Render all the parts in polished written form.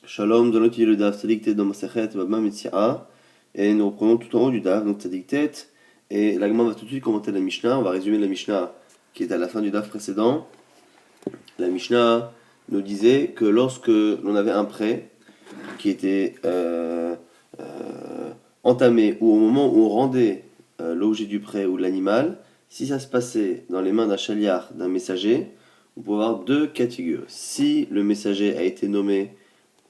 Shalom, nous allons étudier le Daf Tzadik Tet dans Masechet Baba Metsi'a et nous reprenons tout en haut du Daf, donc Tzadik Tet, et la Gemara va tout de suite commenter la Mishnah. On va résumer la Mishnah qui est à la fin du Daf précédent. La Mishnah nous disait que lorsque l'on avait un prêt qui était entamé ou au moment où on rendait l'objet du prêt ou l'animal, si ça se passait dans les mains d'un chaliar, d'un messager, on peut avoir deux cas de figure. Si le messager a été nommé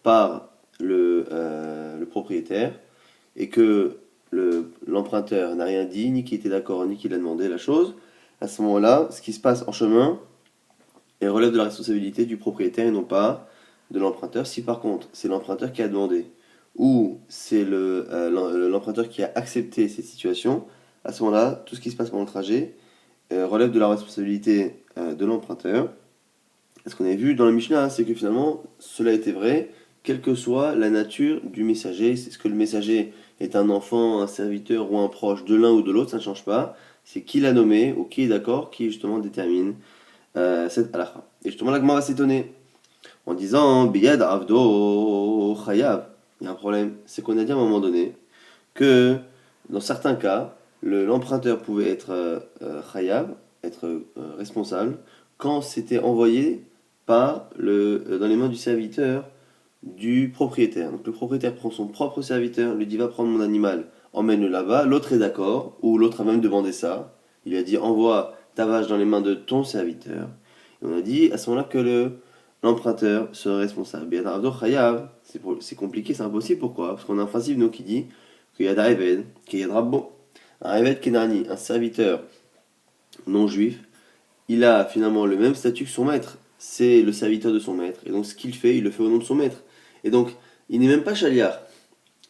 par le propriétaire et que l'emprunteur n'a rien dit, ni qu'il était d'accord, ni qu'il a demandé la chose, à ce moment-là, ce qui se passe en chemin relève de la responsabilité du propriétaire et non pas de l'emprunteur. Si par contre c'est l'emprunteur qui a demandé ou c'est l'emprunteur qui a accepté cette situation, à ce moment-là, tout ce qui se passe pendant le trajet relève de la responsabilité de l'emprunteur. Ce qu'on a vu dans la Mishnah, c'est que finalement, cela était vrai, quelle que soit la nature du messager. C'est ce que le messager est un enfant, un serviteur ou un proche de l'un ou de l'autre, ça ne change pas. C'est qui l'a nommé ou qui est d'accord qui justement détermine cette halakha. Et justement, la Gemara va s'étonner en disant Biyad Avdo Chayav. Il y a un problème, c'est qu'on a dit à un moment donné que dans certains cas, l'emprunteur pouvait être Chayav, être responsable, quand c'était envoyé dans les mains du serviteur du propriétaire. Donc le propriétaire prend son propre serviteur, lui dit va prendre mon animal, emmène-le là-bas, l'autre est d'accord, ou l'autre a même demandé ça, il lui a dit envoie ta vache dans les mains de ton serviteur. Et on a dit à ce moment-là que l'emprunteur serait responsable. Bien Chayav, c'est compliqué, c'est impossible, pourquoi? Parce qu'on a un principe nous qui dit qu'il y a d'Aeved, qu'il y a de Rabbo. Un Eved Kenani, un serviteur non juif, il a finalement le même statut que son maître. C'est le serviteur de son maître. Et donc ce qu'il fait, il le fait au nom de son maître. Et donc, il n'est même pas chaliar.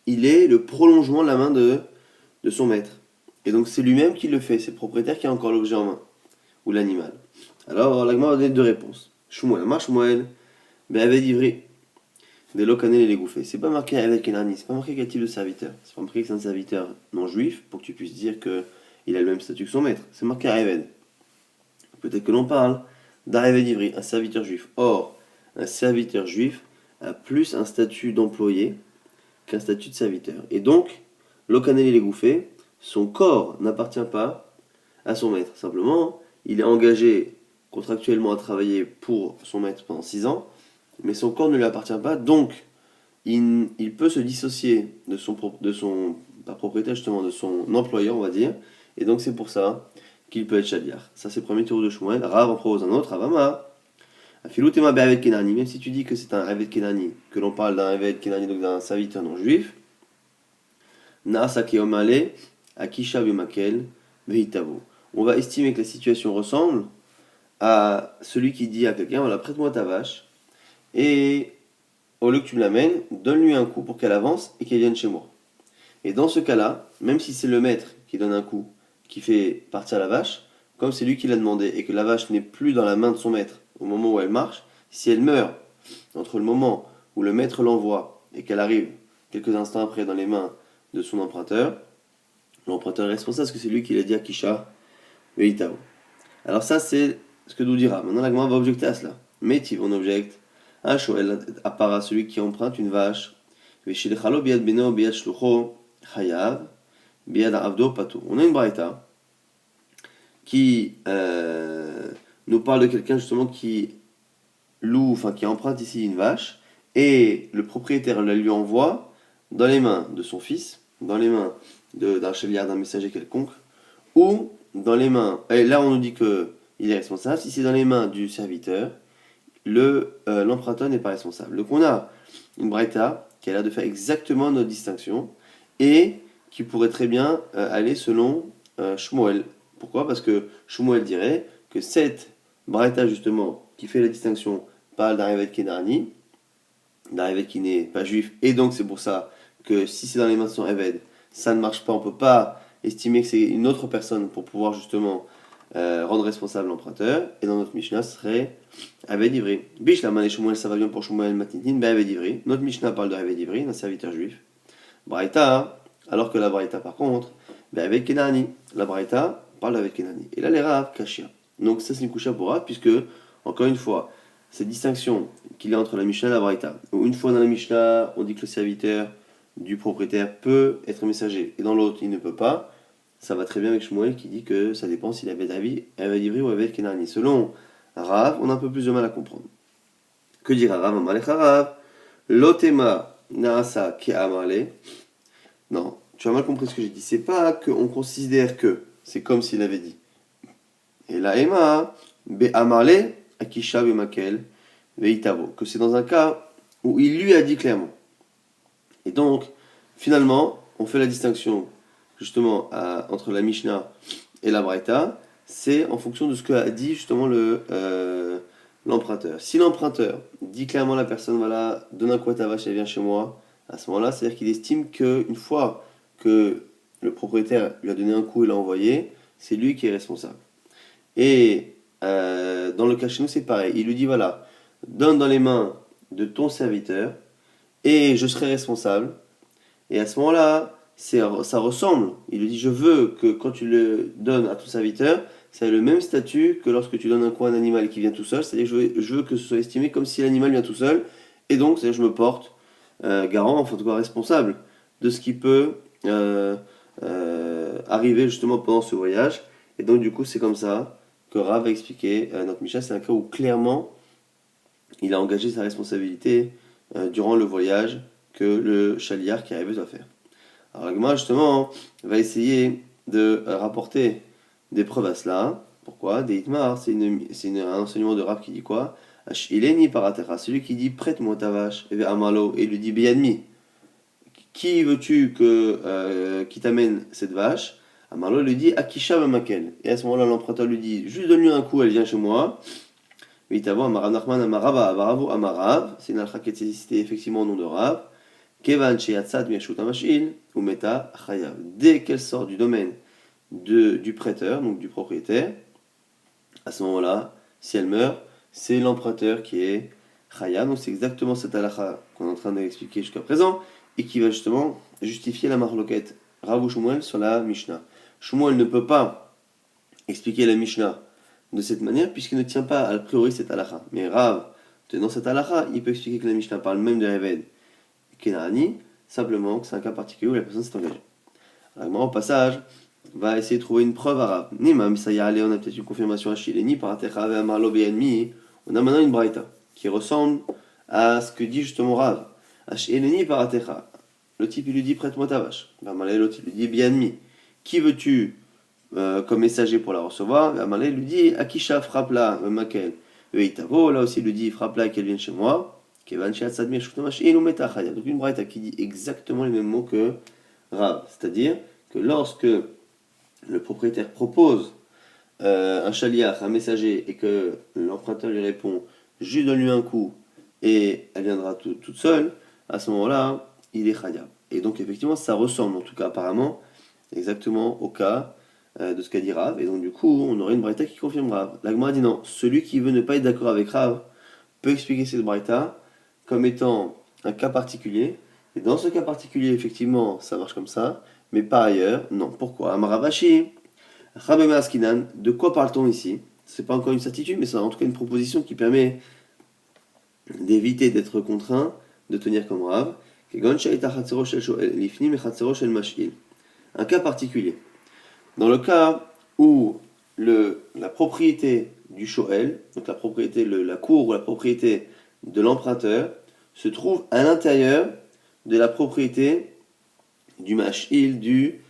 Il est le prolongement de la main de son maître. Et donc c'est lui-même qui le fait. C'est le propriétaire qui a encore l'objet en main. Ou l'animal. Alors, la Gemara va donner deux réponses. Shmuel, ma Shmuel, Be'aved Ivri. Des locanel et les gouffés. C'est pas marqué avec Kenani, c'est pas marqué quel type de serviteur. C'est pas marqué que c'est un serviteur non juif pour que tu puisses dire qu'il a le même statut que son maître. C'est marqué Aved. Peut-être que l'on parle d'Aved Ivri, un serviteur juif. Or, un serviteur juif a plus un statut d'employé qu'un statut de serviteur. Et donc, locanel et les gouffés, son corps n'appartient pas à son maître. Simplement, il est engagé contractuellement à travailler pour son maître pendant 6 ans, mais son corps ne lui appartient pas, donc il peut se dissocier de son pas propriétaire justement, de son employeur, on va dire, et donc c'est pour ça qu'il peut être chaliar. Ça c'est le premier tour de Shmuel. Rav en propose un autre, Ravama. Afilutema be'aved kenani, même si tu dis que c'est un aved kenani, que l'on parle d'un aved kenani, donc d'un serviteur non juif, naasa keomale, akisha bimakel, veitavo. On va estimer que la situation ressemble à celui qui dit à quelqu'un, voilà, prête-moi ta vache, et au lieu que tu me l'amènes, donne-lui un coup pour qu'elle avance et qu'elle vienne chez moi. Et dans ce cas-là, même si c'est le maître qui donne un coup, qui fait partir la vache, comme c'est lui qui l'a demandé et que la vache n'est plus dans la main de son maître au moment où elle marche, si elle meurt entre le moment où le maître l'envoie et qu'elle arrive quelques instants après dans les mains de son emprunteur, l'emprunteur est responsable parce que c'est lui qui l'a dit à Kisha Veitao. Alors ça c'est ce que nous dira. Maintenant la Gemara va objecter à cela. Mais on objecte un shoel à part à celui qui emprunte une vache. On a une braïta qui nous parle de quelqu'un justement qui loue, enfin qui emprunte ici une vache, et le propriétaire la lui envoie dans les mains de son fils, dans les mains d'un chevalier, d'un messager quelconque, ou dans les mains, et là on nous dit que il est responsable, si c'est dans les mains du serviteur, l'emprunteur n'est pas responsable. Donc on a une braïta qui a l'air de faire exactement notre distinction, et qui pourrait très bien aller selon Shmuel. Pourquoi? Parce que Shmuel dirait que cette braïta justement qui fait la distinction parle d'un Eved Kenani, d'un Eved qui n'est pas juif, et donc c'est pour ça que si c'est dans les mains de son Eved, ça ne marche pas, on ne peut pas estimer que c'est une autre personne pour pouvoir justement rendre responsable l'emprunteur, et dans notre Mishnah ce serait Aved Ivri. Bish la mané Shmuel, ça va bien pour Shmuel Matnitin, ben Aved Ivri. Notre Mishnah parle de Aved Ivri, d'un serviteur juif. Braïta, alors que la Braïta par contre, ben Aved Kenani. La Braïta parle d'Aved Kenani. Et là les Rav, Kashia. Donc ça c'est une coucha pour Rav, puisque, encore une fois, cette distinction qu'il y a entre la Mishnah et la Braïta. Où une fois dans la Mishnah, on dit que le serviteur du propriétaire peut être messager, et dans l'autre, il ne peut pas. Ça va très bien avec Shmuel qui dit que ça dépend s'il avait d'Ivri ou avec Kenani. Selon Rav, on a un peu plus de mal à comprendre. Que dira Rav Amalek Rav? Lotema naasa ke amale. Non, tu as mal compris ce que j'ai dit. C'est pas qu'on considère que, c'est comme s'il avait dit. Et la Ema, be amale, akisha be makel, veitavo. Que c'est dans un cas où il lui a dit clairement. Et donc, finalement, on fait la distinction justement entre la Mishnah et la Braïta, c'est en fonction de ce qu'a dit justement l'emprunteur. Si l'emprunteur dit clairement à la personne, voilà, donne un coup à ta vache, elle vient chez moi, à ce moment-là, c'est-à-dire qu'il estime qu'une fois que le propriétaire lui a donné un coup et l'a envoyé, c'est lui qui est responsable. Et dans le cas chez nous, c'est pareil. Il lui dit, voilà, donne dans les mains de ton serviteur et je serai responsable. Et à ce moment-là, ça ressemble. Il lui dit, je veux que quand tu le donnes à ton serviteur, ça ait le même statut que lorsque tu donnes un coup à un animal qui vient tout seul. C'est-à-dire que je veux que ce soit estimé comme si l'animal vient tout seul. Et donc, c'est-à-dire que je me porte garant, enfin en tout cas responsable, de ce qui peut arriver justement pendant ce voyage. Et donc, du coup, c'est comme ça que Rav va expliquer notre Mishnah. C'est un cas où clairement, il a engagé sa responsabilité durant le voyage que le chaliar qui arrive doit faire. Alors la Gemara justement va essayer de rapporter des preuves à cela. Pourquoi? Des Hitmar, c'est un enseignement de Rav qui dit quoi? Ashileni paratecha, celui qui dit prête-moi ta vache, et amalo, et il lui dit biadmi. Qui veux-tu qui t'amène cette vache? Amalo lui dit Akisha makel. Et à ce moment-là, l'emprunteur lui dit juste donne-lui un coup, elle vient chez moi. Vitavo Amarav Nachman Amarava Avaravo Amarav, c'est une alcha qui est citée effectivement au nom de Rav. Kevan sheyatzat mirshut hamashil umeta chayav. Dès qu'elle sort du domaine du prêteur, donc du propriétaire, à ce moment-là, si elle meurt, c'est l'emprunteur qui est chayav. Donc c'est exactement cette halakha qu'on est en train d'expliquer jusqu'à présent et qui va justement justifier la marloquette Rav ou Shmuel sur la Mishnah. Shmuel ne peut pas expliquer la Mishnah de cette manière puisqu'il ne tient pas a priori cette halakha. Mais Rav, tenant cette halakha, il peut expliquer que la Mishnah parle même de Réved Kenani, simplement que c'est un cas particulier où la personne s'est engagée. Alors, au passage, va essayer de trouver une preuve arabe. Nima, Misaya Ale, on a peut-être une confirmation à Shileni, par Atecha, Amarlo, Beyanmi. On a maintenant une braïta qui ressemble à ce que dit justement Rav. Shileni par Atecha. Le type il lui dit prête-moi ta vache. L'autre il lui dit Beyanmi. Qui veux-tu comme messager pour la recevoir? Amalé lui dit Akisha, frappe-la, Makel. Veitavo, là aussi il lui dit frappe-la et qu'elle vienne chez moi. Donc une braïta qui dit exactement les mêmes mots que Rav. C'est-à-dire que lorsque le propriétaire propose un chaliach, un messager, et que l'emprunteur lui répond juste donne-lui un coup et elle viendra toute seule, à ce moment-là, il est chayab. Et donc effectivement, ça ressemble, en tout cas apparemment, exactement au cas de ce qu'a dit Rav. Et donc du coup, on aurait une braïta qui confirme Rav. La Gemara dit non, celui qui veut ne pas être d'accord avec Rav peut expliquer cette braïta comme étant un cas particulier. Et dans ce cas particulier, effectivement, ça marche comme ça. Mais par ailleurs, non. Pourquoi? Amaravashi, Rabbe Askinan, de quoi parle-t-on ici? C'est pas encore une certitude, mais c'est en tout cas une proposition qui permet d'éviter d'être contraint de tenir comme Rav. Un cas particulier. Dans le cas où la propriété du Shoel, donc la propriété, la cour ou la propriété de l'emprunteur, se trouve à l'intérieur de la propriété du mash'il, du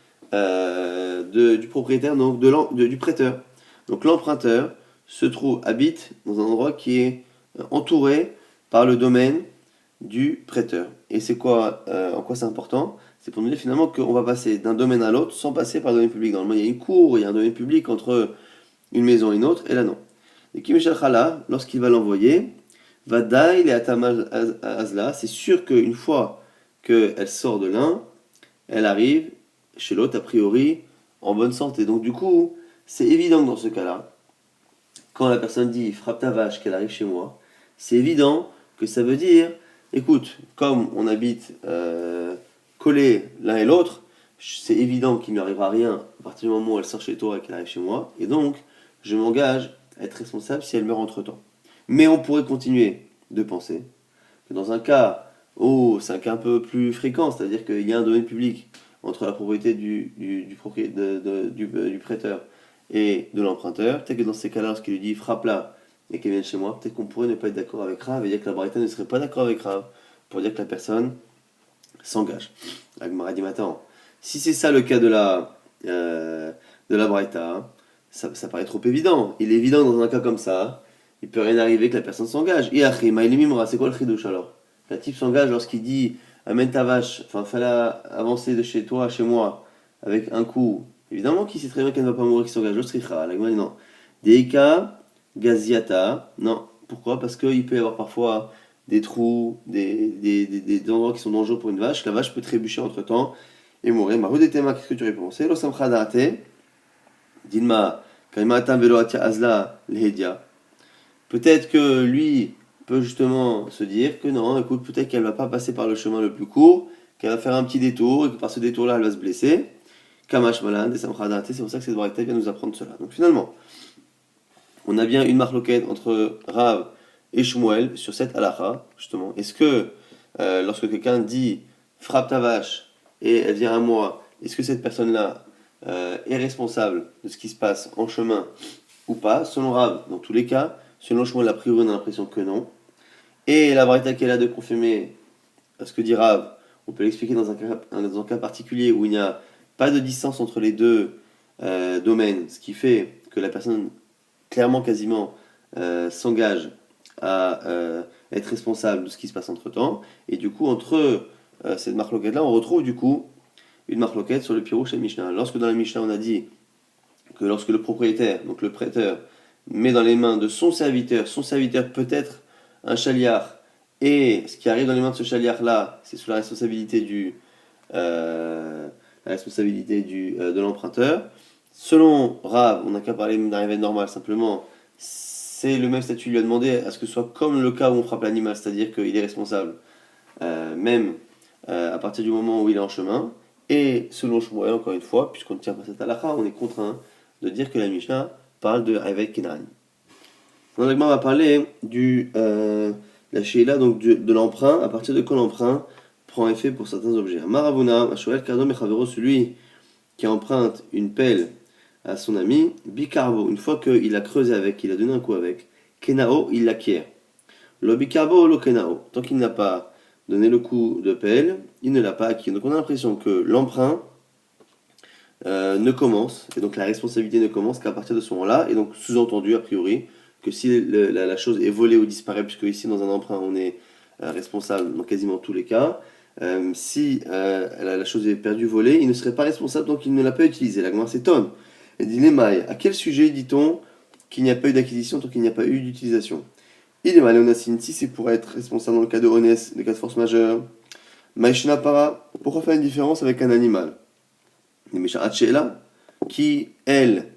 propriétaire, donc du prêteur. Donc l'emprunteur habite dans un endroit qui est entouré par le domaine du prêteur. Et c'est quoi, en quoi c'est important? C'est pour nous dire finalement qu'on va passer d'un domaine à l'autre sans passer par le domaine public. Normalement, il y a une cour, il y a un domaine public entre une maison et une autre, et là non. Et Kimeshal Khala, lorsqu'il va l'envoyer, va daï les atamaj azla, c'est sûr qu'une fois qu'elle sort de l'un, elle arrive chez l'autre a priori en bonne santé. Donc du coup, c'est évident que dans ce cas-là, quand la personne dit frappe ta vache qu'elle arrive chez moi, c'est évident que ça veut dire, écoute, comme on habite collés l'un et l'autre, c'est évident qu'il ne lui arrivera rien à partir du moment où elle sort chez toi et qu'elle arrive chez moi, et donc je m'engage à être responsable si elle meurt entre-temps. Mais on pourrait continuer de penser que dans un cas, c'est un cas un peu plus fréquent, c'est-à-dire qu'il y a un domaine public entre la propriété du prêteur et de l'emprunteur, peut-être que dans ces cas-là, lorsqu'il lui dit frappe là et qu'elle vienne chez moi, peut-être qu'on pourrait ne pas être d'accord avec Rav et dire que la Braïta ne serait pas d'accord avec Rav pour dire que la personne s'engage. La Gemara dit maintenant, si c'est ça le cas de la Braïta, ça paraît trop évident. Il est évident que dans un cas comme ça, il peut rien arriver que la personne s'engage. Et après, c'est quoi le chidouche alors? La type s'engage lorsqu'il dit amène ta vache, enfin fais-la avancer de chez toi à chez moi avec un coup. Évidemment qu'il sait très bien qu'elle ne va pas mourir, qu'il s'engage. L'autre sera. La Gemara dit non. Deika, gaziata, non. Pourquoi? Parce qu'il peut y avoir parfois des trous, des endroits qui sont dangereux pour une vache. La vache peut trébucher entre temps et mourir. Mahou Tema, qu'est-ce que tu réponds? C'est lo samcha da'ate. Dilma, kaimatan velo atia azla lehedia. Peut-être que lui peut justement se dire que non, écoute, peut-être qu'elle va pas passer par le chemin le plus court, qu'elle va faire un petit détour et que par ce détour-là, elle va se blesser. Kamash malan, des samcha da'ate, c'est pour ça que cette braïta vient nous apprendre cela. Donc finalement, on a bien une marloquette entre Rav et Shmuel sur cette halakha, justement. Est-ce que lorsque quelqu'un dit frappe ta vache et elle vient à moi, est-ce que cette personne-là est responsable de ce qui se passe en chemin ou pas? Selon Rav, dans tous les cas, selon Shmuel, a priori, on a l'impression que non. Et la braïta qu'elle a de confirmer ce que dit Rav, on peut l'expliquer dans un cas particulier où il n'y a pas de distance entre les deux domaines, ce qui fait que la personne clairement quasiment s'engage à être responsable de ce qui se passe entre temps. Et du coup, entre cette marloquette là, on retrouve du coup une marloquette sur le pirouche et Mishnah. Lorsque dans la Mishnah, on a dit que lorsque le propriétaire, donc le prêteur, met dans les mains de son serviteur peut être un chaliar, et ce qui arrive dans les mains de ce chaliar là, c'est sous la responsabilité de l'emprunteur. Selon Rav, on n'a qu'à parler d'un événement normal, simplement, c'est le même statut, il lui a demandé à ce que ce soit comme le cas où on frappe l'animal, c'est-à-dire qu'il est responsable, même à partir du moment où il est en chemin. Et selon Shmuel, encore une fois, puisqu'on ne tient pas cette halakha, on est contraint de dire que la Mishnah parle de Avec Kenan. Dans l'agma, on va parler la sheila, donc de l'emprunt, à partir de quand l'emprunt prend effet pour certains objets. Maravuna, Mashoel, Kardom et Chavero, celui qui emprunte une pelle à son ami, Bicarbo, une fois qu'il a creusé avec, il a donné un coup avec, Kenao, il l'acquiert. Lo Bicarbo, lo Kenao, tant qu'il n'a pas donné le coup de pelle, il ne l'a pas acquis. Donc on a l'impression que l'emprunt ne commence, et donc la responsabilité ne commence qu'à partir de ce moment-là, et donc sous-entendu, a priori, que si la chose est volée ou disparaît, puisque ici dans un emprunt on est responsable dans quasiment tous les cas, si la chose est perdue, volée, il ne serait pas responsable tant qu'il ne l'a pas utilisée. La Gemara s'étonne. Elle dit les mailles. À quel sujet dit-on qu'il n'y a pas eu d'acquisition tant qu'il n'y a pas eu d'utilisation? Il est mal onasine, si c'est pour être responsable dans le cas de honnête, de cas de force majeure. Maïshna para, pourquoi faire une différence avec un animal? Les méchants Hatchela, qui, elle,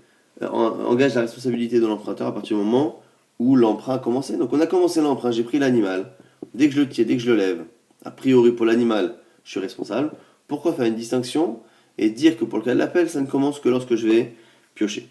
engage la responsabilité de l'emprunteur à partir du moment où l'emprunt a commencé. Donc on a commencé l'emprunt, j'ai pris l'animal. Dès que je le tiens, dès que je le lève, a priori pour l'animal, je suis responsable. Pourquoi faire une distinction et dire que pour le cas de l'appel, ça ne commence que lorsque je vais piocher?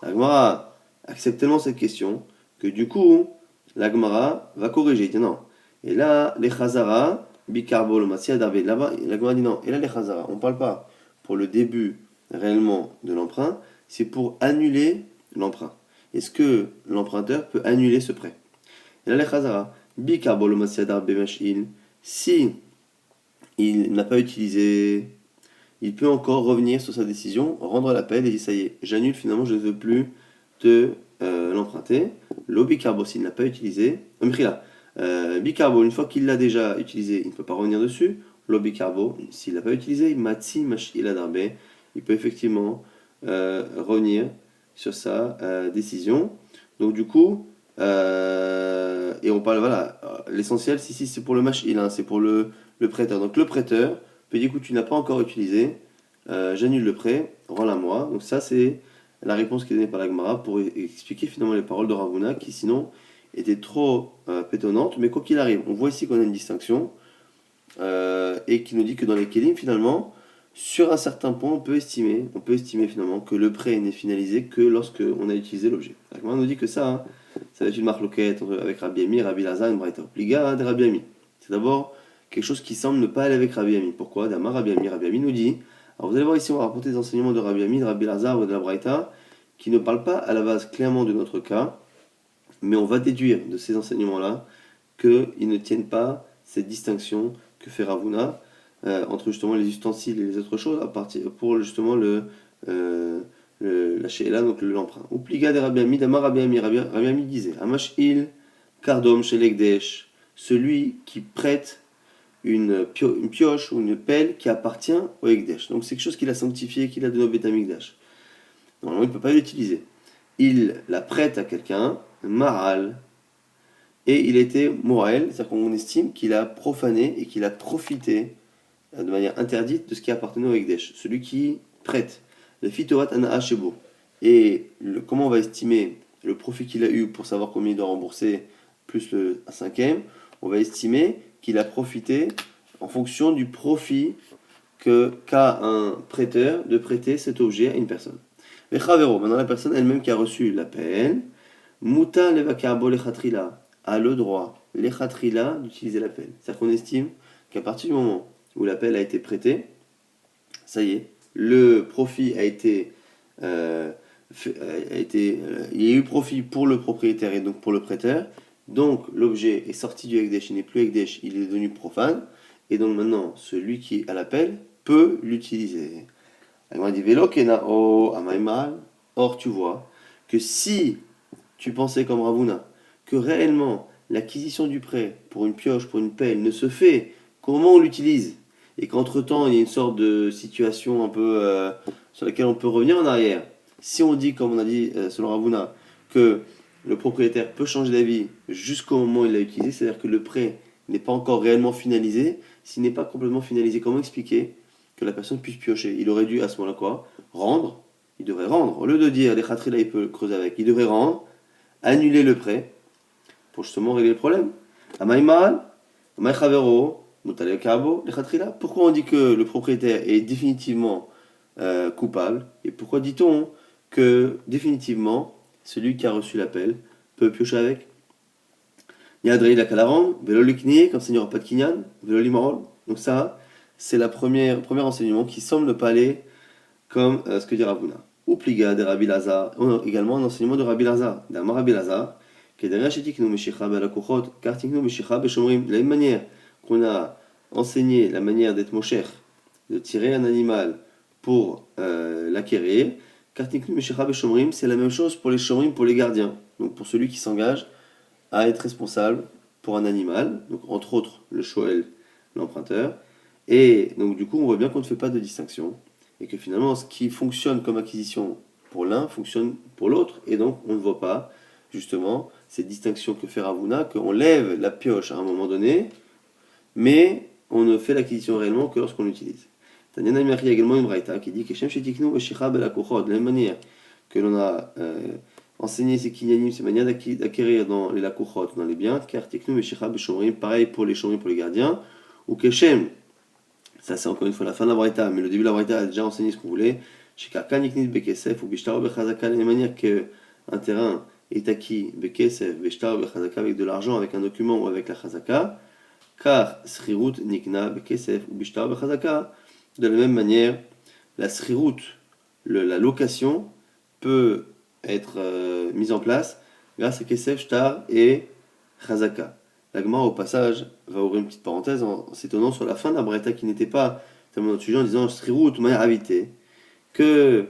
La Gemara accepte tellement cette question que du coup, la Gemara va corriger. Dit non. Et là, les Chazara, Bicarbo, le Massia, Darvé. Là-bas, la Gemara dit non. Et là, les Chazara, on ne parle pas pour le début réellement de l'emprunt, c'est pour annuler l'emprunt. Est-ce que l'emprunteur peut annuler ce prêt? Et là, les Chazara, Bicarbo, le Massia, Darvé, Mashil. Si il n'a pas utilisé, il peut encore revenir sur sa décision, rendre l'appel et dire ça y est, j'annule finalement, je ne veux plus te l'emprunter. L'obicarbo, s'il ne l'a pas utilisé, bicarbo, une fois qu'il l'a déjà utilisé, il ne peut pas revenir dessus. L'obicarbo, s'il ne l'a pas utilisé, matsi mashil adarbe, il peut effectivement revenir sur sa décision. Donc du coup, et on parle, voilà, l'essentiel, si c'est pour le mashil, hein, c'est pour le prêteur. Donc le prêteur peut dire, écoute, tu n'as pas encore utilisé, j'annule le prêt, rends-la-moi. Donc ça, c'est la réponse qui est donnée par la Gemara pour expliquer finalement les paroles de Ravuna qui sinon étaient trop pétonnantes. Mais quoi qu'il arrive, on voit ici qu'on a une distinction et qui nous dit que dans les Kélim, finalement, sur un certain point, on peut estimer finalement que le prêt n'est finalisé que lorsque on a utilisé l'objet. La Gemara nous dit que ça, hein, ça va être une marloquette avec Rabbi Ami, Rabbi Lazar, une braïta. Obliga de Rabbi Ami. C'est d'abord quelque chose qui semble ne pas aller avec Rabbi Ami. Pourquoi? D'Amar Rabbi Ami nous dit. Alors vous allez voir ici, on va rapporter des enseignements de Rabbi Ami, de Rabbi Lazar ou de la braïta qui ne parlent pas à la base clairement de notre cas, mais on va déduire de ces enseignements-là qu'ils ne tiennent pas cette distinction que fait Ravuna entre justement les ustensiles et les autres choses à partir, pour justement la she'ela, donc l'emprunt. Ou pliga de Rabbi Ami, d'Amar Rabbi Ami disait Amash il kardom shelekdesh, celui qui prête une pioche ou une pelle qui appartient au Ekdesh. Donc c'est quelque chose qu'il a sanctifié, qu'il a donné au Beth Amikdash. Normalement, il ne peut pas l'utiliser. Il la prête à quelqu'un, maral, et il était moral, c'est-à-dire qu'on estime qu'il a profané et qu'il a profité de manière interdite de ce qui appartenait au Ekdesh. Celui qui prête. Le fitorat ana'a shebo. Et comment on va estimer le profit qu'il a eu pour savoir combien il doit rembourser plus le cinquième? On va estimer qu'il a profité en fonction du profit qu'a un prêteur de prêter cet objet à une personne. Mais Chavero, maintenant la personne elle-même qui a reçu l'appel, Muta levakarbo lechatrila, a le droit, lechatrila, d'utiliser l'appel. C'est-à-dire qu'on estime qu'à partir du moment où l'appel a été prêté, ça y est, le profit a été, il y a eu profit pour le propriétaire et donc pour le prêteur. Donc l'objet est sorti du Ekdesh, il n'est plus Ekdesh, il est devenu profane. Et donc maintenant, celui qui a l'appel peut l'utiliser. Alors, il dit Vélo kenao amaimal. Or, tu vois que si tu pensais comme Ravuna, que réellement l'acquisition du prêt pour une pioche, pour une pelle, ne se fait qu'au moment où on l'utilise, et qu'entre-temps il y a une sorte de situation un peu sur laquelle on peut revenir en arrière. Si on dit, comme on a dit selon Ravuna, que le propriétaire peut changer d'avis jusqu'au moment où il l'a utilisé, c'est-à-dire que le prêt n'est pas encore réellement finalisé. S'il n'est pas complètement finalisé, comment expliquer que la personne puisse piocher? Il aurait dû à ce moment-là quoi? Rendre. Il devrait rendre. Au lieu de dire les khatri là il peut creuser avec, il devrait rendre, annuler le prêt pour justement régler le problème. Amaïmal, Amaï Chavero, Mutale Kabo, les khatri là. Pourquoi on dit que le propriétaire est définitivement coupable? Et pourquoi dit-on que définitivement celui qui a reçu l'appel peut piocher avec? Yadrei la Kalaran, Velo Likni, comme ça il n'y aura pas de Kinyan, Velo Limarol. Donc ça, c'est le premier enseignement qui semble ne pas aller comme ce que dit Ravuna. Ou Pliga de Rabbi Lazar, on a également un enseignement de Rabbi Lazar, d'Amar Rabbi Lazar, qui est derrière Shetiknu Meshicha Belakuchot, Kartiknu Meshicha Beshomrim. De la même manière qu'on a enseigné la manière d'être Mosher, de tirer un animal pour l'acquérir, Kartiknu Meshicha Beshomrim, c'est la même chose pour les Shomrim, pour les gardiens. Donc pour celui qui s'engage à être responsable pour un animal, donc entre autres le shoel, l'emprunteur. Et donc du coup on voit bien qu'on ne fait pas de distinction et que finalement ce qui fonctionne comme acquisition pour l'un fonctionne pour l'autre, et donc on ne voit pas justement cette distinction que fait Ravuna, qu'on lève la pioche à un moment donné, mais on ne fait l'acquisition réellement que lorsqu'on l'utilise. Tanyana Mari a également une braïta qui dit que Shem Shetiknu Meshicha Belakuchot, de la même manière que l'on a enseigner ces kinyanim, ces manières d'acquérir dans les lakuchot, dans les biens, car teknu meshicha beshomrim, pareil pour les shomrim, pour les gardiens, ou keshem, ça c'est encore une fois la fin de la braïta, mais le début de la braïta a déjà enseigné ce qu'on voulait, shekaka niknit bekesef, ou bishtar bechazaka, de la même manière qu'un terrain est acquis bekesef, bishtar bechazaka, avec de l'argent, avec un document ou avec la chazaka, car srirut nikna bekesef, ou bishtar bechazaka, de la même manière, la srirut, la location, peut être mise en place grâce à Kesef, Shtar et Chazaka. L'Agma, au passage, va ouvrir une petite parenthèse en s'étonnant sur la fin de la Braïta qui n'était pas tellement notre sujet en disant Srirut, manière invité, que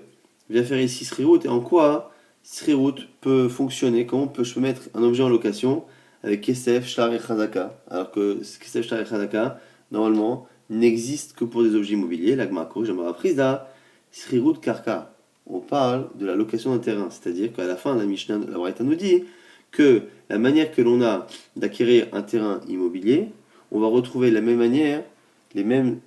vient faire ici Srirut et en quoi Srirut peut fonctionner, comment je peux mettre un objet en location avec Kesef, Shtar et Chazaka, alors que Kesef, Shtar et Chazaka, normalement, n'existent que pour des objets immobiliers. L'Agma corrige, j'aimerais apprise là, Srirut Karka. On parle de la location d'un terrain, c'est-à-dire qu'à la fin, la Mishnah, la Braïta nous dit que la manière que l'on a d'acquérir un terrain immobilier, on va retrouver la même manière, les mêmes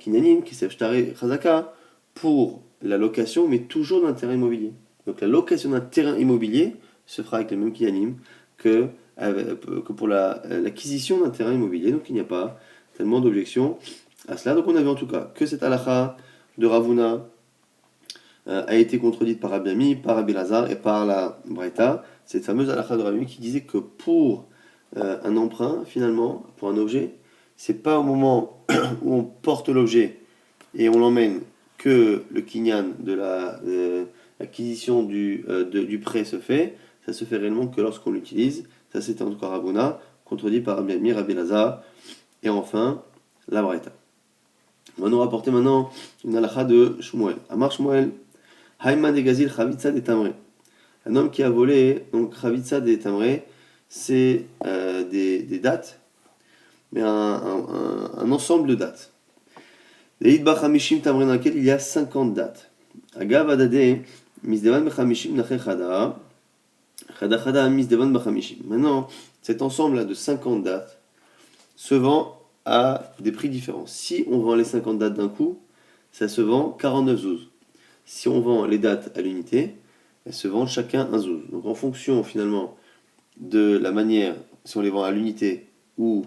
kinyanim, qui servent Shtare Chazaka, pour la location, mais toujours d'un terrain immobilier. Donc la location d'un terrain immobilier se fera avec les mêmes kinyanim que pour l'acquisition d'un terrain immobilier. Donc il n'y a pas tellement d'objections à cela. Donc on avait en tout cas que cette halakha de Ravuna a été contredite par Rabbi Ami, par Rabbi Lazar et par la Braïta. cette fameuse halakha de Rabbi qui disait que pour un emprunt, finalement, pour un objet, c'est pas au moment où on porte l'objet et on l'emmène que le kinyan de l'acquisition du prêt se fait, ça se fait réellement que lorsqu'on l'utilise. Ça c'était en tout cas Rabouna, contredit par Rabbi Amir, Rabbi Lazar, et enfin la Braïta. On va nous rapporter maintenant une halakha de Shmuel. Amar Shmuel, Haïman de Gazil Chavitza de Tamré. Un homme qui a volé, donc Chavitza de Tamré, c'est des dates, mais un ensemble de dates. Leïd Bachamishim Tamré dans lequel il y a 50 dates. Agav Adade, Misdevan Bachamishim Nache Chada, Chada Chada Misdevan Bachamishim. Maintenant, cet ensemble-là de 50 dates se vend à des prix différents. Si on vend les 50 dates d'un coup, ça se vend 49 zouz. Si on vend les dates à l'unité, elles se vendent chacun un zouz. Donc en fonction finalement de la manière, si on les vend à l'unité ou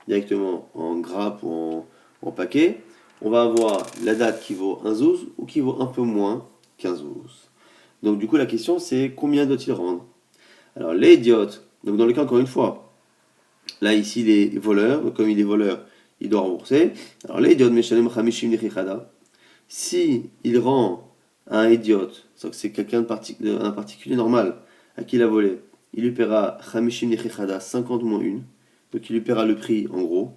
directement en grappe ou en paquet, on va avoir la date qui vaut un zouz ou qui vaut un peu moins qu'un zouz. Donc du coup la question c'est combien doit-il rendre? Alors les idiotes, donc dans le cas encore une fois, là ici les voleurs, donc comme il est voleur, il doit rembourser. Alors les idiotes, meshalem chamishim nechichada, si il rend à un idiote, c'est quelqu'un un particulier normal à qui il a volé, il lui paiera chamishim nechichada 50 moins 1, donc il lui paiera le prix en gros.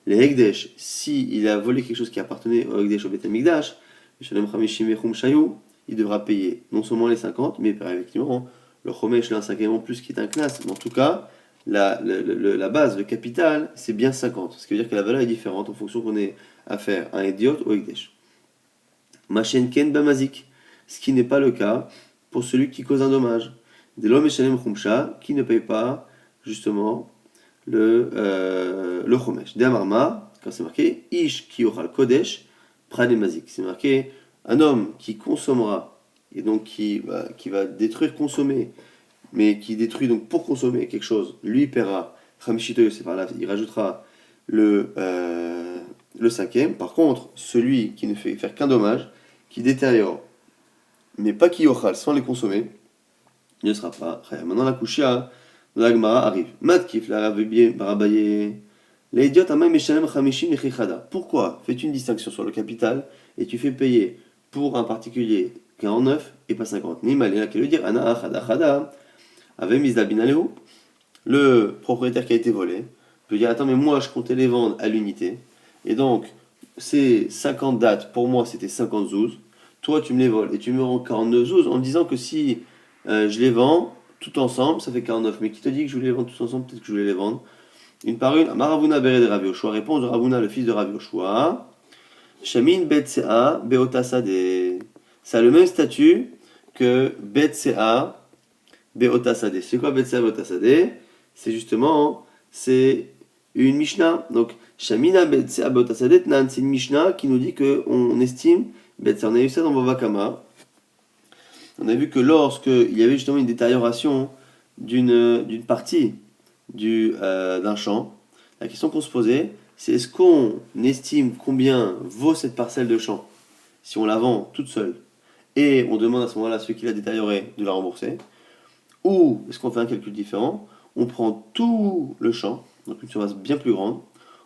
Les Hekdesh, si il a volé quelque chose qui appartenait au Hekdesh, au Beth Amikdash, il devra payer non seulement les 50, mais il paiera effectivement le Chomesh, un cinquième en plus qui est un knas. Mais en tout cas, la base, le capital, c'est bien 50. Ce qui veut dire que la valeur est différente en fonction qu'on ait affaire à un Idiot ou Hekdesh. Machenken Bamazik, ce qui n'est pas le cas pour celui qui cause un dommage. Delo Meshalem Khumsha, qui ne paye pas justement le Chomesh. De Amarma, quand c'est marqué, Ish ki yochal Kodesh, Prademazik. C'est marqué un homme qui consommera, et donc qui va détruire, consommer, mais qui détruit donc pour consommer quelque chose, lui paiera Chamishito Yosef, il rajoutera le cinquième. Par contre, celui qui ne fait faire qu'un dommage, qui détériore, mais pas qui yochal, sans les consommer, il ne sera pas chaya. Maintenant la Kushia de la Gemara arrive. Matkif la Rabaye. Les idiotes amay meshalem chamishim nechichada. Pourquoi fais-tu une distinction sur le capital et tu fais payer pour un particulier 49 et pas 50? Nimalé, qui veut dire ana achada chada avait mis d'abinaleu. Le propriétaire qui a été volé peut dire attends mais moi je comptais les vendre à l'unité et donc ces 50 dates pour moi c'était 50 zouz. Toi tu me les voles et tu me rends 49 zouz en me disant que si je les vends tout ensemble ça fait 49. Mais qui te dit que je voulais les vendre tous ensemble? Peut-être que je voulais les vendre une par une. Maravuna Bere de Rav Yoshua. Réponse de Ravuna, le fils de Rav Yoshua. Shamin Betsea Beotasade. Ça a le même statut que Betsea Beotasade. C'est quoi Betsea Beotasade? C'est justement, c'est une Mishnah. Donc, Shamina Betsea Beotasade, c'est une Mishnah qui nous dit qu'on estime Betsea. On a vu ça dans Bava Kama. On a vu que lorsqu'il y avait justement une détérioration d'une partie d'un champ, la question qu'on se posait, c'est est-ce qu'on estime combien vaut cette parcelle de champ si on la vend toute seule et on demande à ce moment-là à celui qui l'a détérioré de la rembourser, ou est-ce qu'on fait un calcul différent, on prend tout le champ, donc une surface bien plus grande,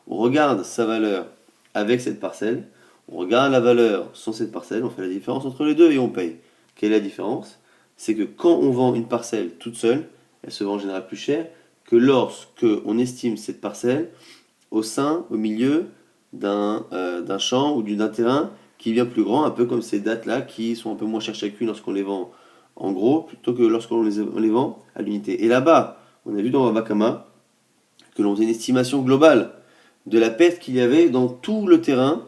on regarde sa valeur avec cette parcelle, on regarde la valeur sans cette parcelle, on fait la différence entre les deux et on paye. Quelle est la différence? C'est que quand on vend une parcelle toute seule, elle se vend en général plus cher que lorsque on estime cette parcelle au milieu d'un champ ou d'un terrain qui est bien plus grand, un peu comme ces dates-là qui sont un peu moins chères chacune lorsqu'on les vend en gros, plutôt que lorsqu'on les vend à l'unité. Et là-bas, on a vu dans Babakama que l'on faisait une estimation globale de la perte qu'il y avait dans tout le terrain,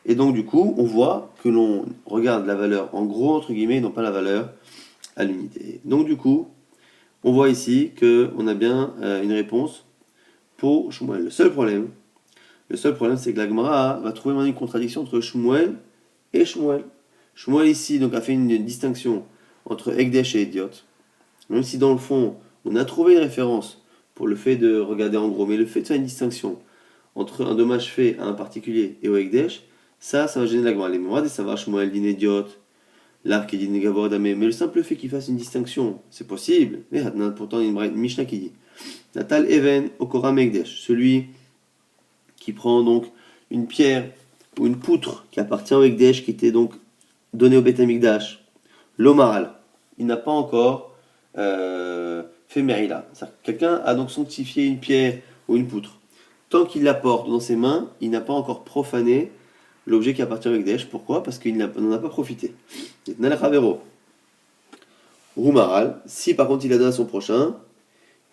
et donc du coup, on voit que l'on regarde la valeur en gros, entre guillemets, et non pas la valeur à l'unité. Donc du coup, on voit ici qu'on a bien une réponse pour Shmuel. Le seul problème, c'est que la Gemara va trouver une contradiction entre Shmuel et Shmuel. Shmuel ici donc, a fait une distinction entre Ekdesh et Idiot. Même si dans le fond, on a trouvé une référence pour le fait de regarder en gros, mais le fait de faire une distinction entre un dommage fait à un particulier et au Ekdesh, ça va gêner la Gemara. Les Gemara, ça va Shmuel din Idiot. l'arc est dit Negavor Damé. Mais le simple fait qu'il fasse une distinction, c'est possible. Mais pourtant, il y a une Mishnah qui dit Natal Even Okora Megdesh, celui qui prend donc une pierre ou une poutre qui appartient au Ekdesh, qui était donc donné au Beth Amikdash, l'Omaral, il n'a pas encore fait Merila. Quelqu'un a donc sanctifié une pierre ou une poutre. Tant qu'il la porte dans ses mains, il n'a pas encore profané l'objet qui appartient au Ekdesh. Pourquoi? Parce qu'il n'en a pas profité. Rumaral, si par contre il la donne à son prochain,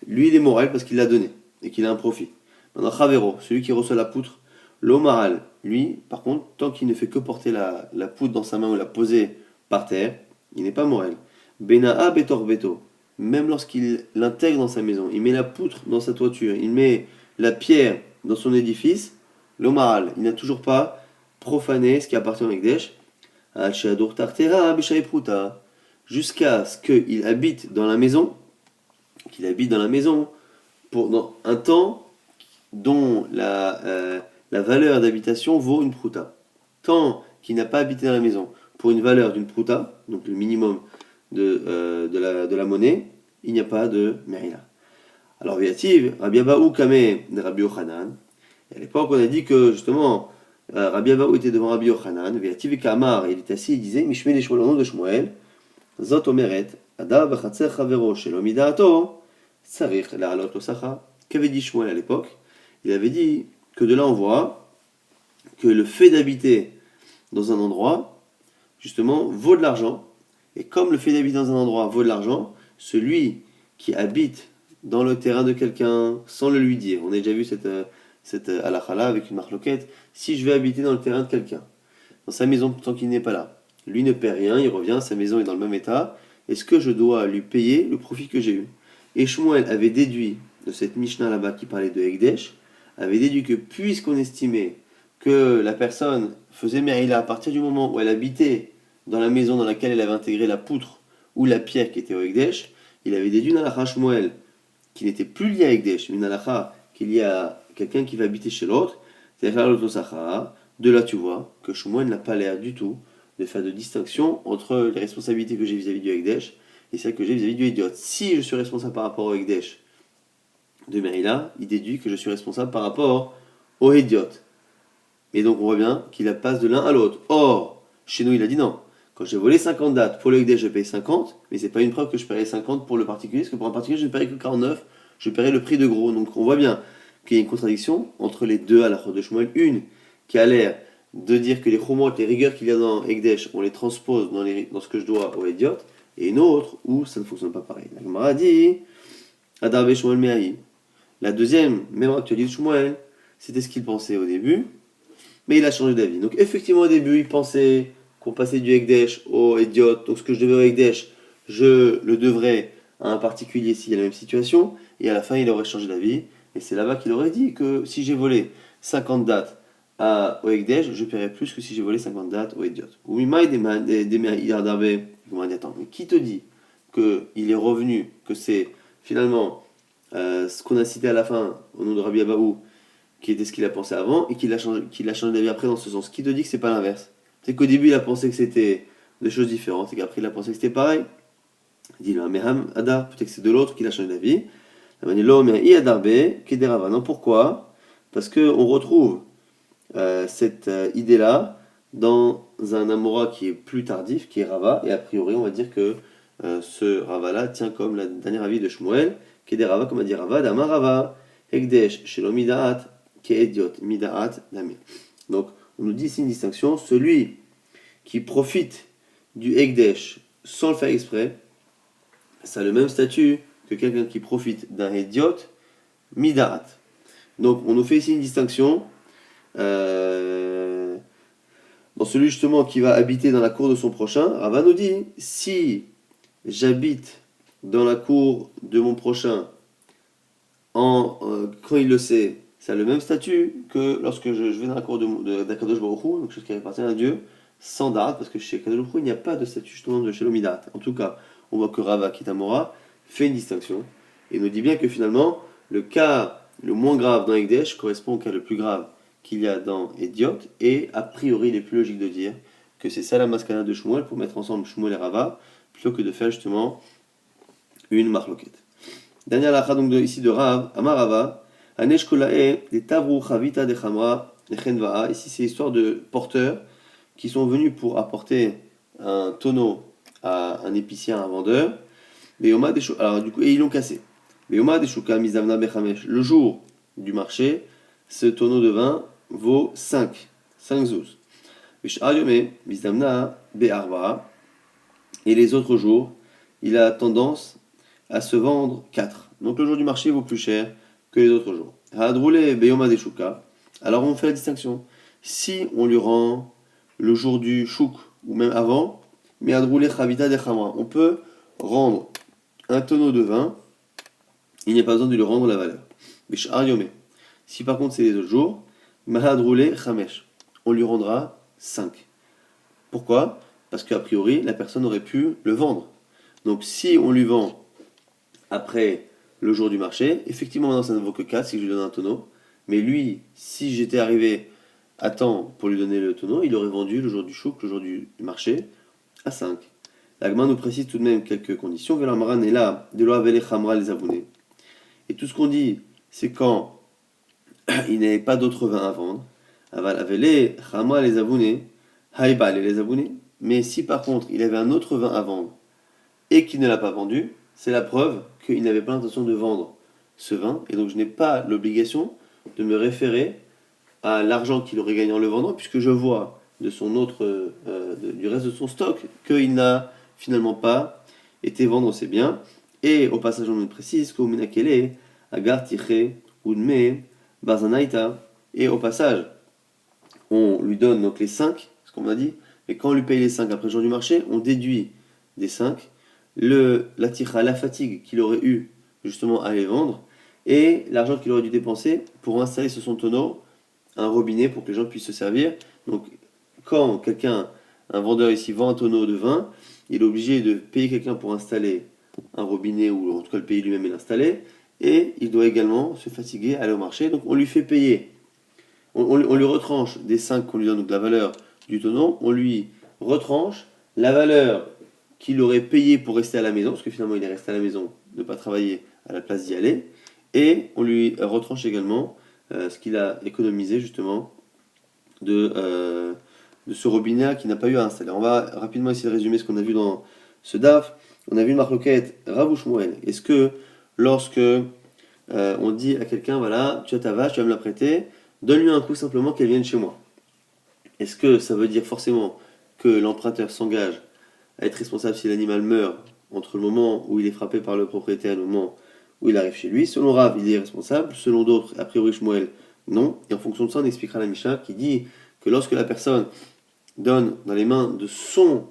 lui il est moral parce qu'il l'a donné et qu'il a un profit. Maintenant, Chavero, celui qui reçoit la poutre, l'Omaral, lui, par contre, tant qu'il ne fait que porter la poutre dans sa main ou la poser par terre, il n'est pas moral. Benaa Betor Beto, même lorsqu'il l'intègre dans sa maison, il met la poutre dans sa toiture, il met la pierre dans son édifice, l'Omaral, il n'a toujours pas profané ce qui appartient au Ekdesh, jusqu'à ce qu'il habite dans la maison, dans un temps dont la valeur d'habitation vaut une prouta. Tant qu'il n'a pas habité dans la maison pour une valeur d'une prouta, donc le minimum de la monnaie, il n'y a pas de merila. Alors, Viativ, Rabbi Abaou Kame de Rabbi Yochanan. Et à l'époque, on a dit que justement, Rabbi Abaou était devant Rabbi Yochanan. Viativ et Kamar, il était assis, il disait Mishmé les chevaux, le nom de Shmuel. Zot Omeret, Ada Bachatzer Chavero, Shelo Midaato, Sarich, la Halot Losacha. Qu'avait dit Shmuel à l'époque? Il avait dit que de là on voit que le fait d'habiter dans un endroit, justement, vaut de l'argent. Et comme le fait d'habiter dans un endroit vaut de l'argent, celui qui habite dans le terrain de quelqu'un sans le lui dire, on a déjà vu cette halakha-là avec une marloquette, si je vais habiter dans le terrain de quelqu'un, dans sa maison tant qu'il n'est pas là, lui ne paie rien, il revient, sa maison est dans le même état, est-ce que je dois lui payer le profit que j'ai eu? Et Shmuel avait déduit de cette Mishnah là-bas qui parlait de Ekdesh, avait déduit que puisqu'on estimait que la personne faisait Merila à partir du moment où elle habitait dans la maison dans laquelle elle avait intégré la poutre ou la pierre qui était au Ekdesh, il avait déduit une halakha Shmuel qui n'était plus lié à Ekdesh, mais une halakha qui est liée à quelqu'un qui va habiter chez l'autre, c'est-à-dire l'autosacha. De là tu vois que Shmuel n'a pas l'air du tout de faire de distinction entre les responsabilités que j'ai vis-à-vis du Ekdesh et celles que j'ai vis-à-vis du Hédiot. Si je suis responsable par rapport au Ekdesh de Merila, il déduit que je suis responsable par rapport au Hédiot. Et donc on voit bien qu'il passe de l'un à l'autre. Or, chez nous il a dit non. Quand j'ai volé 50 dates pour le Ekdesh, je paye 50, mais c'est pas une preuve que je paierai 50 pour le particulier, parce que pour un particulier, je ne paierai que 49, je paierai le prix de gros. Donc on voit bien qu'il y a une contradiction entre les deux halachot de Shmuel. Une qui a l'air de dire que les chumot, les rigueurs qu'il y a dans Ekdesh, on les transpose dans ce que je dois au Hédiot, et une autre où ça ne fonctionne pas pareil. La Gemara dit Adarbe Shmuel Mehaï. La deuxième, même actualité de Shmuel, c'était ce qu'il pensait au début, mais il a changé d'avis. Donc effectivement au début, il pensait qu'on passait du Ekdesh au Hédiot, donc ce que je devais au Ekdesh, je le devrais à un particulier s'il y a la même situation, et à la fin il aurait changé d'avis, et c'est là-bas qu'il aurait dit que si j'ai volé 50 dates au Ekdesh, je paierais plus que si j'ai volé 50 dates au Hédiot. Ou Mimaï attends, mais qui te dit qu'il est revenu, que c'est finalement ce qu'on a cité à la fin au nom de Rabbi Abaou, qui était ce qu'il a pensé avant, et qu'il a changé d'avis après dans ce sens. Qui te dit que c'est pas l'inverse? C'est qu'au début il a pensé que c'était deux choses différentes, et qu'après il a pensé que c'était pareil. Il dit là, Meham Ada, peut-être que c'est de l'autre qu'il a changé d'avis. Non, pourquoi? Parce qu'on retrouve cette idée-là dans un Amora qui est plus tardif, qui est Rava, et a priori on va dire que ce Rava-là tient comme le dernier avis de Shmuel, qui est des Rava, comme a dit Rava, Dama Rava, Ekdesh, Shelo Midaat, qui est Idiot, Midaat, Damé. Donc on nous dit ici une distinction, celui qui profite du Ekdesh sans le faire exprès, ça a le même statut que quelqu'un qui profite d'un Idiot, Midaat. Donc on nous fait ici une distinction dans celui justement qui va habiter dans la cour de son prochain. Rava nous dit, si j'habite dans la cour de mon prochain quand il le sait, ça a le même statut que lorsque je vais dans la cour d'Akadosh Baruch Hu, donc chose qui appartient à Dieu, sans date, parce que chez Akadosh Baruch Hu, il n'y a pas de statut justement de Shelomidat. En tout cas, on voit que Rava Kitamora fait une distinction et nous dit bien que finalement, le cas le moins grave dans Ekdesh correspond au cas le plus grave qu'il y a dans Hédiot, et a priori, il est plus logique de dire que c'est ça la maskana de Shmuel pour mettre ensemble Shmuel et Rava, plutôt que de faire justement une marloquette. Dernière lacha donc ici de Rav, Amar Rava, Anesh Kolae, des Tavru Chavita de Chamra, de Chenva'a. Ici c'est l'histoire de porteurs qui sont venus pour apporter un tonneau à un épicier, à un vendeur. Alors du coup, et ils l'ont cassé. Le jour du marché, ce tonneau de vin vaut 5 zouz. Et les autres jours, il a tendance à se vendre 4. Donc le jour du marché vaut plus cher que les autres jours. Alors on fait la distinction. Si on lui rend le jour du chouk, ou même avant, on peut rendre un tonneau de vin, il n'y a pas besoin de lui rendre la valeur. Si par contre c'est les autres jours, on lui rendra 5. Pourquoi ? Parce qu'a priori, la personne aurait pu le vendre. Donc si on lui vend après le jour du marché, effectivement maintenant ça ne vaut que 4 si je lui donne un tonneau. Mais lui, si j'étais arrivé à temps pour lui donner le tonneau, il aurait vendu le jour du chouk, le jour du marché, à 5. L'Agma nous précise tout de même quelques conditions. Velamaran est là, de l'Oavele Khamra les abonnés. Et tout ce qu'on dit, c'est quand il n'avait pas d'autres vins à vendre. Aval Avele Khamra les abonnés, Haïbal les abonnés. Mais si par contre il avait un autre vin à vendre et qu'il ne l'a pas vendu, c'est la preuve qu'il n'avait pas l'intention de vendre ce vin. Et donc je n'ai pas l'obligation de me référer à l'argent qu'il aurait gagné en le vendant, puisque je vois de son autre, du reste de son stock qu'il n'a finalement pas été vendre ses biens. Et au passage, on nous précise qu'au Minakele, Agar Tiche, Udme, Bazanaita. Et au passage, on lui donne donc les 5, ce qu'on m'a dit, et quand on lui paye les 5 après le jour du marché, on déduit des 5 la tira, la fatigue qu'il aurait eu justement à les vendre, et l'argent qu'il aurait dû dépenser pour installer sur son tonneau un robinet pour que les gens puissent se servir. Donc quand un vendeur ici vend un tonneau de vin, il est obligé de payer quelqu'un pour installer un robinet, ou en tout cas le payer lui-même et l'installer, et il doit également se fatiguer, aller au marché. Donc on lui fait payer, on lui retranche des 5 qu'on lui donne, donc la valeur du tonneau, on lui retranche la valeur qu'il aurait payé pour rester à la maison, parce que finalement il est resté à la maison, ne pas travailler à la place d'y aller, et on lui retranche également ce qu'il a économisé justement de ce robinet qui n'a pas eu à installer. On va rapidement essayer de résumer ce qu'on a vu dans ce DAF. On a vu une marloquette Rav ou Shmuel. Est-ce que lorsque on dit à quelqu'un, voilà, tu as ta vache, tu vas me la prêter, donne-lui un coup simplement qu'elle vienne chez moi. Est-ce que ça veut dire forcément que l'emprunteur s'engage à être responsable si l'animal meurt entre le moment où il est frappé par le propriétaire et le moment où il arrive chez lui? Selon Rav, il est responsable. Selon d'autres, a priori Shmuel, non. Et en fonction de ça, on expliquera la Mishnah qui dit que lorsque la personne donne dans les mains de son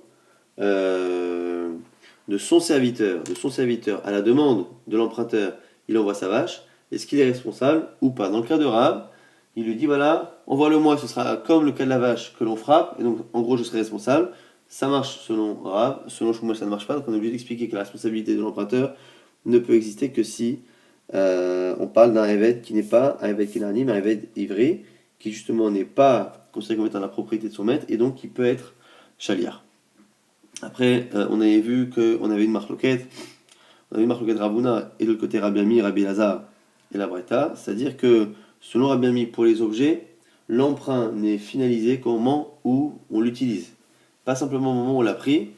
serviteur, à la demande de l'emprunteur, il envoie sa vache, est-ce qu'il est responsable ou pas? Dans le cas de Rav, il lui dit voilà, envoie-le-moi, ce sera comme le cas de la vache que l'on frappe, et donc en gros je serai responsable. Ça marche selon Rav, selon Shmuel ça ne marche pas, donc on est obligé d'expliquer que la responsabilité de l'emprunteur ne peut exister que si on parle d'un évêque qui n'est pas un évêque Kenani, mais un évêque ivri, qui justement n'est pas considéré comme étant la propriété de son maître, et donc qui peut être chaliar. Après, on avait vu qu'on avait une marloquette, Ravuna, et de l'autre côté Rabbi Ami, Rabbi Lazar et la Breta, c'est-à-dire que selon Rabbi Ami, pour les objets, l'emprunt n'est finalisé qu'au moment où on l'utilise. Pas simplement au moment où on l'a pris,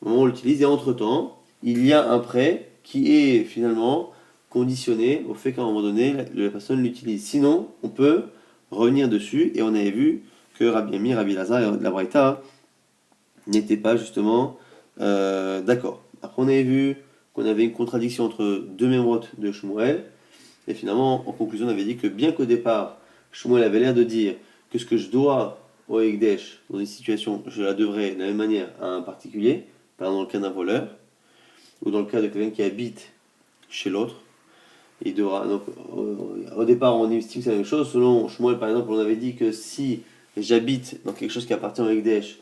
au moment où on l'utilise, et entre-temps, il y a un prêt qui est finalement conditionné au fait qu'à un moment donné, la personne l'utilise. Sinon, on peut revenir dessus, et on avait vu que Rabbi Ami, Rabbi Lazar et la Braïta n'étaient pas justement d'accord. Après, on avait vu qu'on avait une contradiction entre deux mémoires de Shmuel, et finalement, en conclusion, on avait dit que bien qu'au départ, Shmuel avait l'air de dire que ce que je dois au Ekdesh dans une situation, je la devrais de la même manière à un particulier, par exemple dans le cas d'un voleur, ou dans le cas de quelqu'un qui habite chez l'autre. Il devra, donc, au départ, on estime que c'est la même chose. Selon Shmuel, par exemple, on avait dit que si j'habite dans quelque chose qui appartient au Ekdesh,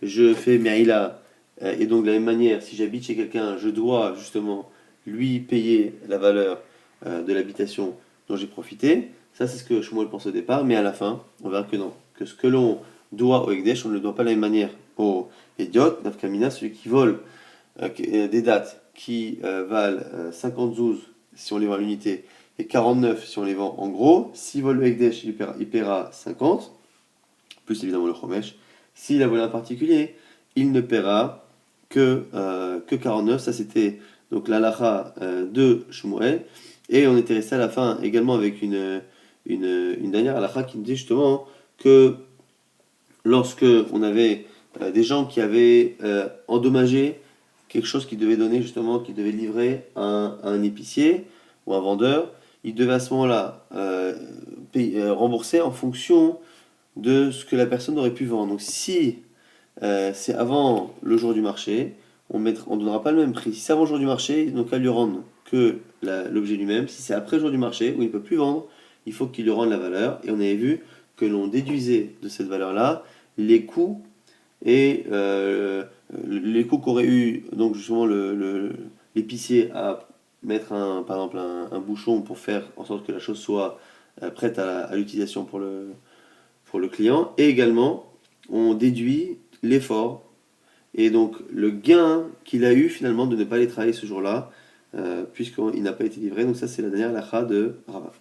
je fais Me'ila, et donc de la même manière, si j'habite chez quelqu'un, je dois justement lui payer la valeur de l'habitation dont j'ai profité. Ça, c'est ce que Shmuel pense au départ, mais à la fin, on verra que non. Que ce que l'on doit au Ekdesh, on ne le doit pas de la même manière au Ediot, Nafkamina, celui qui vole des dates qui valent 50 zouz si on les vend à l'unité et 49 si on les vend en gros. S'il vole le Ekdesh, il paiera 50, plus évidemment le Chomesh. S'il a volé un particulier, il ne paiera que 49. Ça, c'était donc l'alacha de Shmuel. Et on était resté à la fin également avec une dernière halakha qui nous dit justement que lorsque on avait des gens qui avaient endommagé quelque chose qui devait donner justement, qui devait livrer à un épicier ou un vendeur, il devait à ce moment-là rembourser en fonction de ce que la personne aurait pu vendre. Donc si c'est avant le jour du marché, on ne donnera pas le même prix. Si c'est avant le jour du marché, donc à lui rendre que l'objet lui-même. Si c'est après le jour du marché, où il ne peut plus vendre, il faut qu'il lui rende la valeur. Et on avait vu que l'on déduisait de cette valeur-là les coûts et les coûts qu'aurait eu donc justement l'épicier à mettre par exemple un bouchon pour faire en sorte que la chose soit prête à l'utilisation pour le client. Et également, on déduit l'effort et donc le gain qu'il a eu finalement de ne pas aller travailler ce jour-là, puisqu'il n'a pas été livré. Donc ça, c'est la dernière lacha de Rava.